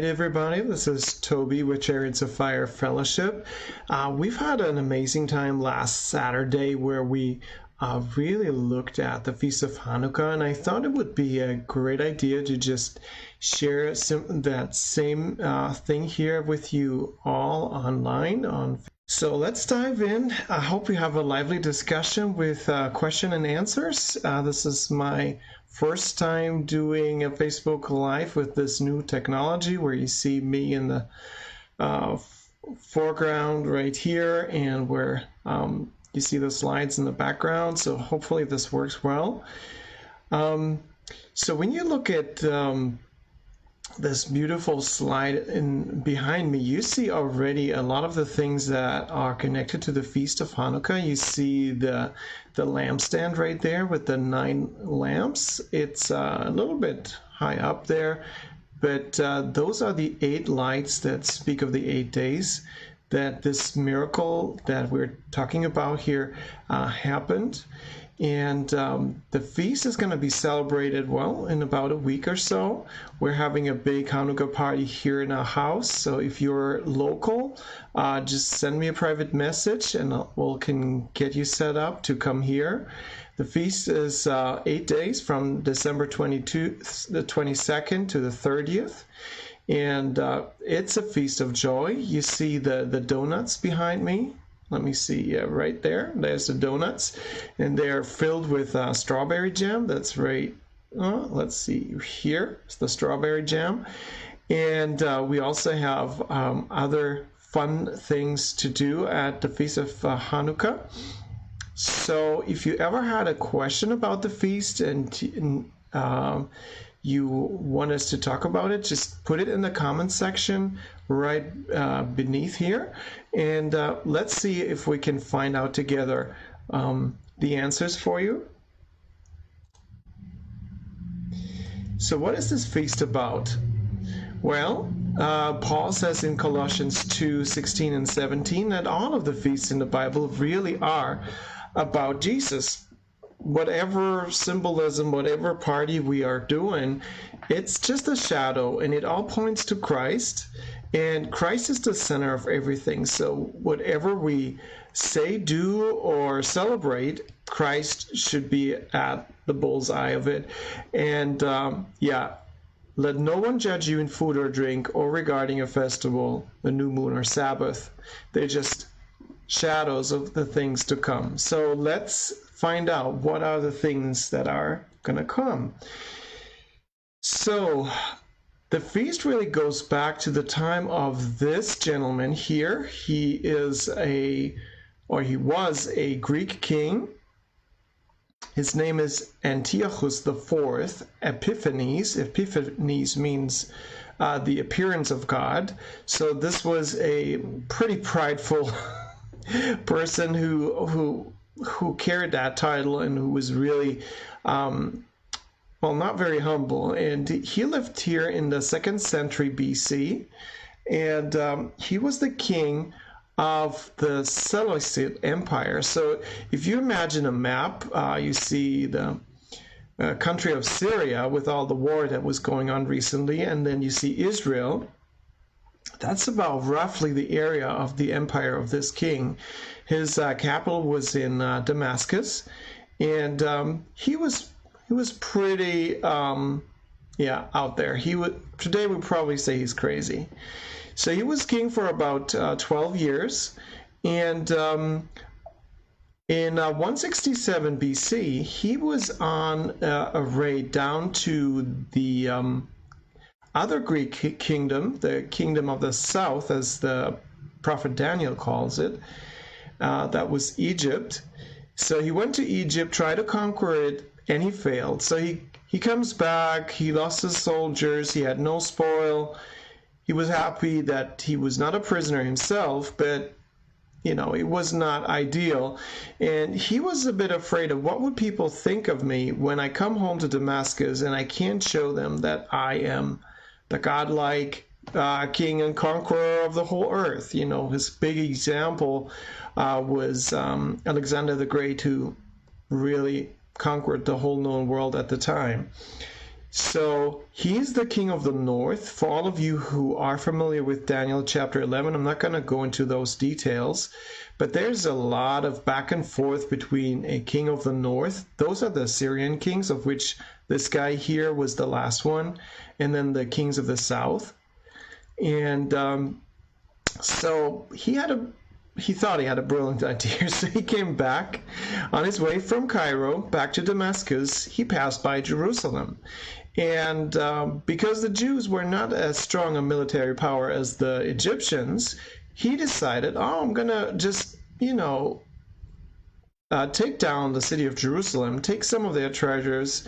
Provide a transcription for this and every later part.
right, everybody, this is Toby with Chariots of Fire Fellowship. We've had an amazing time last Saturday where we really looked at the Feast of Hanukkah, and I thought it would be a great idea to just share that same thing here with you all online. So let's dive in. I hope we have a lively discussion with question and answers. This is my first time doing a Facebook Live with this new technology where you see me in the foreground right here and where you see the slides in the background. So hopefully this works well. So when you look at this beautiful slide behind me, you see already a lot of the things that are connected to the Feast of Hanukkah. You see the lampstand right there with the 9 lamps. It's a little bit high up there, but those are the 8 lights that speak of the 8 days that this miracle that we're talking about here happened. And the feast is going to be celebrated, well, in about a week or so. We're having a big Hanukkah party here in our house. So if you're local, just send me a private message and we can get you set up to come here. The feast is 8 days from December the 22nd to the 30th. And it's a feast of joy. You see the donuts behind me. Let me see, right there, there's the donuts, and they're filled with strawberry jam. That's right, let's see, here, it's the strawberry jam. And we also have other fun things to do at the Feast of Hanukkah. So if you ever had a question about the feast and you want us to talk about it, just put it in the comment section right beneath here, and let's see if we can find out together the answers for you. So what is this feast about? Well, Paul says in Colossians 2:16 and 17 that all of the feasts in the Bible really are about Jesus. Whatever symbolism, whatever party we are doing, it's just a shadow, and it all points to Christ, and Christ is the center of everything. So whatever we say, do, or celebrate, Christ should be at the bullseye of it. And yeah, let no one judge you in food or drink or regarding a festival, the new moon, or Sabbath. They're just shadows of the things to come. So let's find out what are the things that are going to come. So the feast really goes back to the time of this gentleman here. He was a Greek king. His name is Antiochus IV Epiphanes. Epiphanes means the appearance of God. So this was a pretty prideful person who carried that title and who was really, well, not very humble. And he lived here in the 2nd century BC, and he was the king of the Seleucid Empire. So if you imagine a map, you see the country of Syria with all the war that was going on recently, and then you see Israel. That's about roughly the area of the empire of this king. His capital was in Damascus, and he was pretty out there. Today we'd probably say he's crazy. So he was king for about 12 years, and in 167 BC he was on a raid down to the other Greek kingdom, the kingdom of the south, as the prophet Daniel calls it. That was Egypt. So he went to Egypt, tried to conquer it, and he failed. So he comes back, he lost his soldiers, he had no spoil. He was happy that he was not a prisoner himself, but you know, it was not ideal. And he was a bit afraid of what would people think of me when I come home to Damascus and I can't show them that I am the godlike king and conqueror of the whole earth. You know, his big example was Alexander the Great, who really conquered the whole known world at the time. So he's the king of the north. For all of you who are familiar with Daniel chapter 11, I'm not going to go into those details, but there's a lot of back and forth between a king of the north. Those are the Syrian kings, of which this guy here was the last one, and then the kings of the south. And so he thought he had a brilliant idea. So he came back on his way from Cairo back to Damascus. He passed by Jerusalem. And because the Jews were not as strong a military power as the Egyptians, he decided, oh, I'm going to just, take down the city of Jerusalem, take some of their treasures,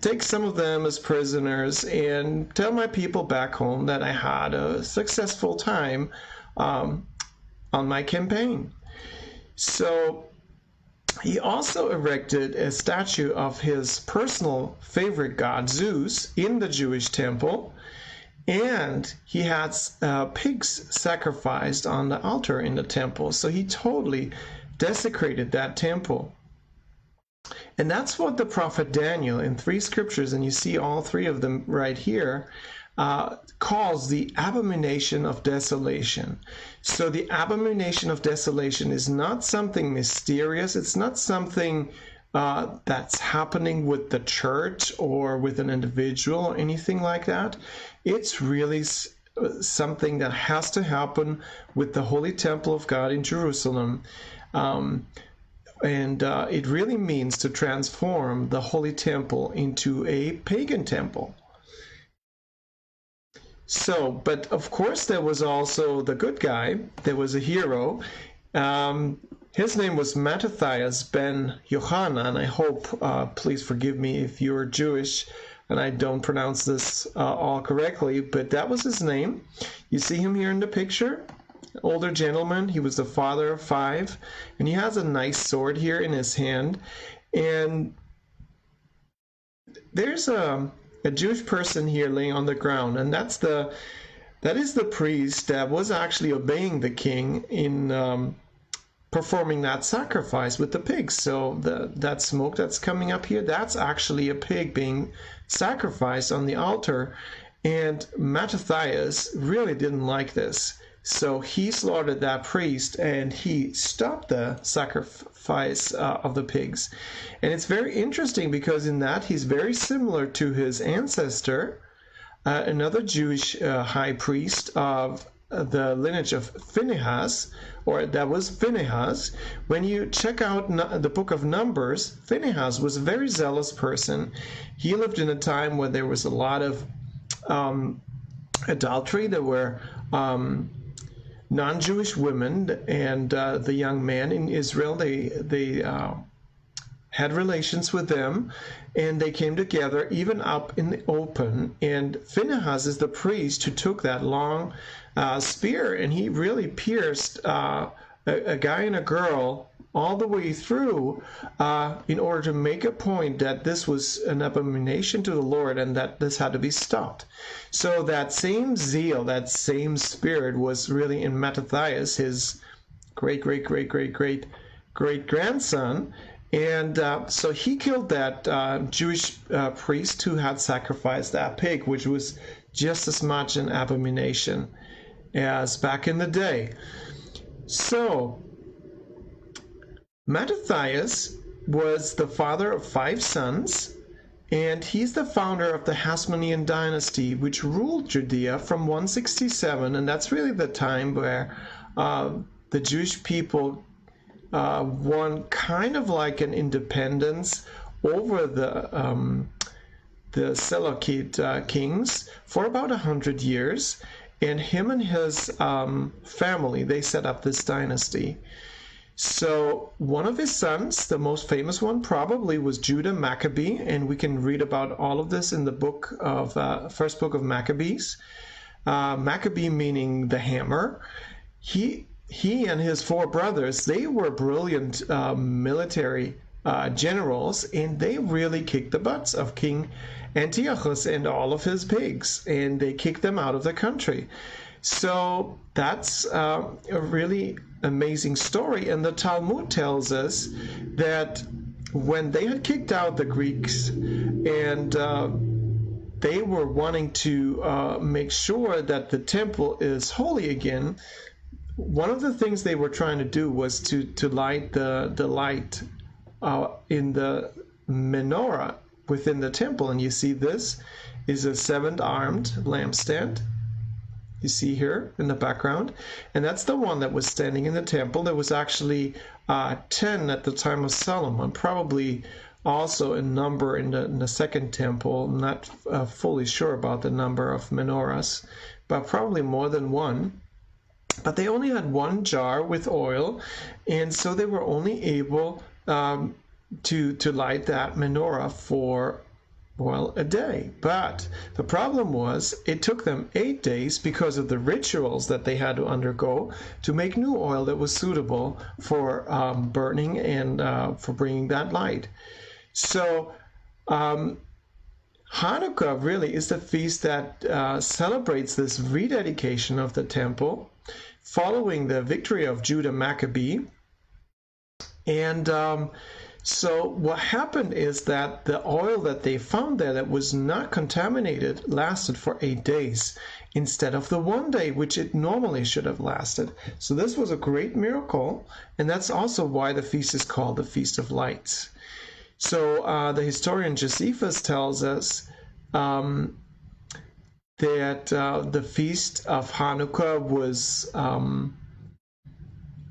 take some of them as prisoners, and tell my people back home that I had a successful time on my campaign. So he also erected a statue of his personal favorite god, Zeus, in the Jewish temple, and he had pigs sacrificed on the altar in the temple. So he totally desecrated that temple. And that's what the prophet Daniel in 3 scriptures, and you see all 3 of them right here, calls the abomination of desolation. So the abomination of desolation is not something mysterious. It's not something that's happening with the church or with an individual or anything like that. It's really something that has to happen with the Holy Temple of God in Jerusalem. And it really means to transform the Holy Temple into a pagan temple. So, but of course there was also the good guy. There was a hero. His name was Mattathias ben Yohanan. I hope, please forgive me if you're Jewish and I don't pronounce this all correctly, but that was his name. You see him here in the picture. Older gentleman. He was the father of 5, and he has a nice sword here in his hand. And there's a Jewish person here laying on the ground, and that is the priest that was actually obeying the king in performing that sacrifice with the pigs. So that smoke that's coming up here, that's actually a pig being sacrificed on the altar. And Mattathias really didn't like this. So he slaughtered that priest and he stopped the sacrifice of the pigs. And it's very interesting because in that he's very similar to his ancestor, another Jewish high priest of the lineage of Phinehas, or that was Phinehas. When you check out the book of Numbers, Phinehas was a very zealous person. He lived in a time when there was a lot of adultery. There were non-Jewish women, and the young men in Israel, they had relations with them, and they came together even up in the open. And Phinehas is the priest who took that long spear, and he really pierced a guy and a girl all the way through in order to make a point that this was an abomination to the Lord and that this had to be stopped. So that same zeal, that same spirit was really in Mattathias, his great-great-great-great-great-grandson. And so he killed that Jewish priest who had sacrificed that pig, which was just as much an abomination as back in the day. So Mattathias was the father of 5 sons, and he's the founder of the Hasmonean dynasty, which ruled Judea from 167, and that's really the time where the Jewish people won kind of like an independence over the Seleucid kings for about 100 years, and him and his family, they set up this dynasty. So one of his sons, the most famous one probably, was Judah Maccabee, and we can read about all of this in the book of first book of Maccabees. Maccabee meaning the hammer. He and his 4 brothers, they were brilliant military generals, and they really kicked the butts of King Antiochus and all of his pigs, and they kicked them out of the country. So that's a really amazing story. And the Talmud tells us that when they had kicked out the Greeks and they were wanting to make sure that the temple is holy again, one of the things they were trying to do was to light the light in the menorah within the temple. And you see this is a 7-armed lampstand. You see here in the background. And that's the one that was standing in the temple. There was actually 10 at the time of Solomon, probably also a number in the second temple. I'm not fully sure about the number of menorahs, but probably more than one. But they only had one jar with oil, and so they were only able to light that menorah for, well, a day. But the problem was it took them 8 days because of the rituals that they had to undergo to make new oil that was suitable for burning and for bringing that light. So Hanukkah really is the feast that celebrates this rededication of the temple following the victory of Judah Maccabee. And so what happened is that the oil that they found there that was not contaminated lasted for 8 days instead of the 1 day, which it normally should have lasted. So this was a great miracle, and that's also why the feast is called the Feast of Lights. So the historian Josephus tells us that the feast of Hanukkah was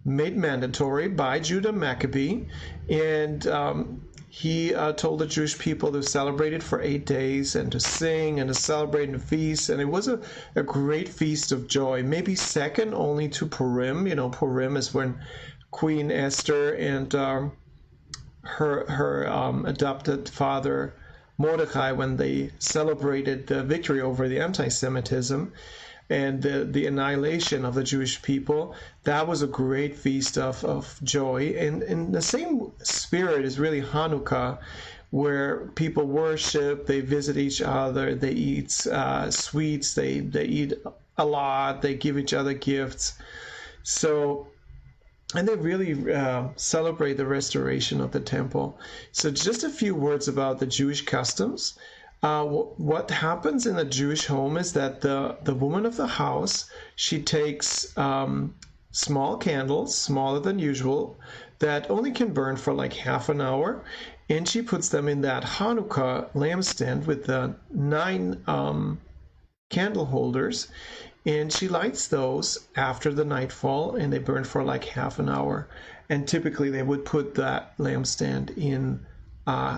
made mandatory by Judah Maccabee, and he told the Jewish people to celebrate it for 8 days and to sing and to celebrate and feast. And it was a great feast of joy, maybe second only to Purim. You know, Purim is when Queen Esther and her adopted father Mordecai, when they celebrated the victory over the anti-Semitism and the annihilation of the Jewish people. That was a great feast of joy. And in the same spirit is really Hanukkah, where people worship, they visit each other, they eat sweets, they eat a lot, they give each other gifts. So, and they really celebrate the restoration of the temple. So just a few words about the Jewish customs. What happens in a Jewish home is that the woman of the house, she takes small candles, smaller than usual, that only can burn for like half an hour, and she puts them in that Hanukkah lampstand with the 9 candle holders, and she lights those after the nightfall, and they burn for like half an hour. And typically they would put that lampstand in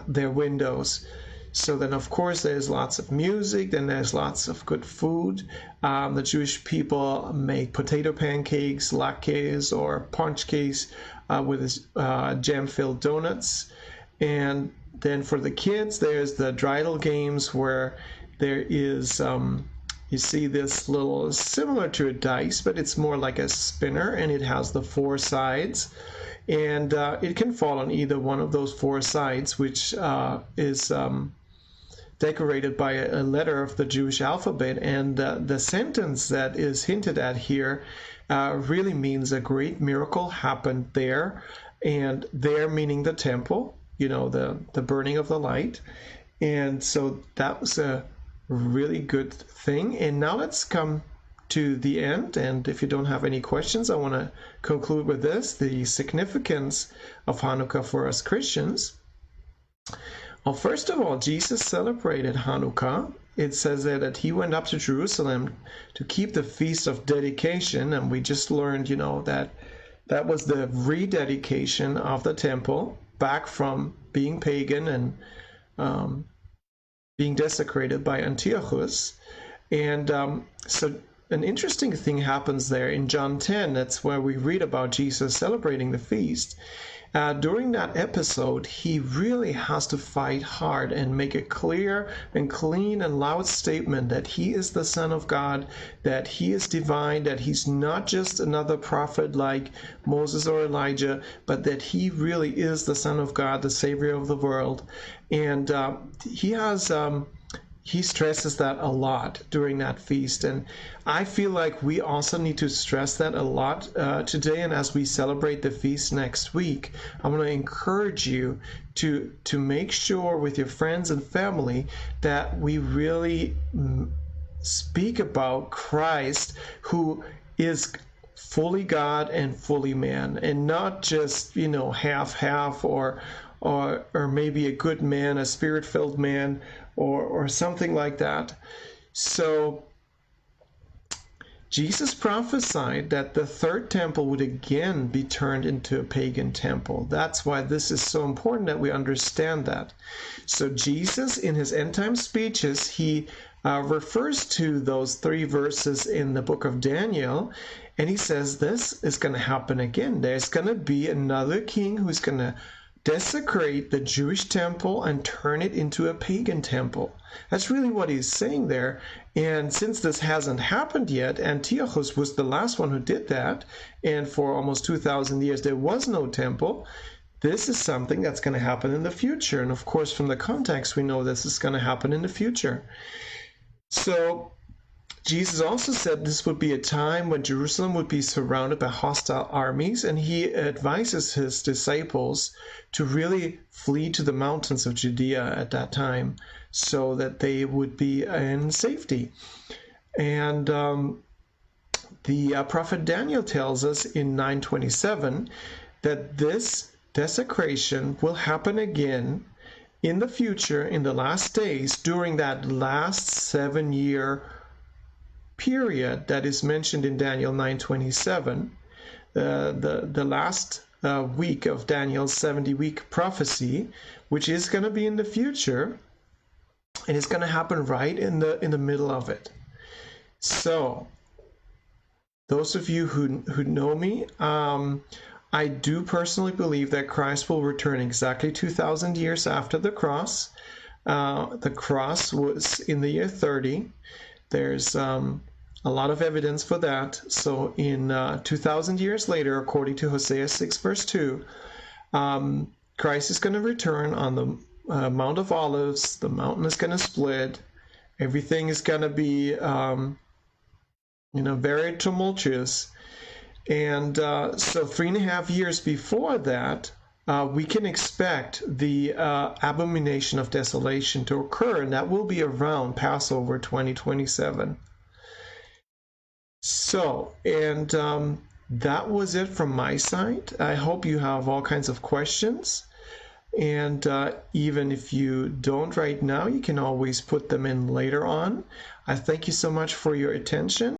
their windows. So then, of course, there's lots of music, then there's lots of good food. The Jewish people make potato pancakes, latkes, or punch cakes with jam-filled donuts. And then for the kids, there's the dreidel games, where there is, you see this little, similar to a dice, but it's more like a spinner, and it has the 4 sides. And it can fall on either one of those 4 sides, which is decorated by a letter of the Jewish alphabet. And the sentence that is hinted at here really means a great miracle happened there, and there meaning the temple, you know, the burning of the light. And so that was a really good thing. And now let's come to the end, and if you don't have any questions, I want to conclude with this: the significance of Hanukkah for us Christians. Well, first of all, Jesus celebrated Hanukkah. It says there that he went up to Jerusalem to keep the feast of dedication, and we just learned, you know, that was the rededication of the temple back from being pagan and being desecrated by Antiochus. And so an interesting thing happens there in John 10. That's where we read about Jesus celebrating the feast. During that episode, he really has to fight hard and make a clear and clean and loud statement that he is the Son of God, that he is divine, that he's not just another prophet like Moses or Elijah, but that he really is the Son of God, the Savior of the world. And he has he stresses that a lot during that feast. And I feel like we also need to stress that a lot today. And as we celebrate the feast next week, I want to encourage you to make sure with your friends and family that we really speak about Christ, who is fully God and fully man, and not just, half or maybe a good man, a spirit-filled man, or something like that. So Jesus prophesied that the third temple would again be turned into a pagan temple. That's why this is so important that we understand that. So Jesus, in his end-time speeches, he refers to those 3 verses in the book of Daniel, and he says this is going to happen again. There's going to be another king who's going to desecrate the Jewish temple and turn it into a pagan temple. That's really what he's saying there. And since this hasn't happened yet, Antiochus was the last one who did that, and for almost 2,000 years there was no temple. This is something that's going to happen in the future. And of course, from the context, we know this is going to happen in the future. So Jesus also said this would be a time when Jerusalem would be surrounded by hostile armies, and he advises his disciples to really flee to the mountains of Judea at that time so that they would be in safety. And the prophet Daniel tells us in 9:27 that this desecration will happen again in the future, in the last days, during that last 7-year period that is mentioned in Daniel 9:27, the last week of Daniel's 70-week prophecy, which is going to be in the future, and it's going to happen right in the middle of it. So those of you who know me, I do personally believe that Christ will return exactly 2,000 years after the cross. The cross was in the year 30. There's a lot of evidence for that. So in 2,000 years later, according to Hosea 6 verse 2, Christ is going to return on the Mount of Olives. The mountain is going to split. Everything is going to be, very tumultuous. And so 3.5 years before that, we can expect the Abomination of Desolation to occur, and that will be around Passover 2027. So, and that was it from my side. I hope you have all kinds of questions. And even if you don't right now, you can always put them in later on. I thank you so much for your attention.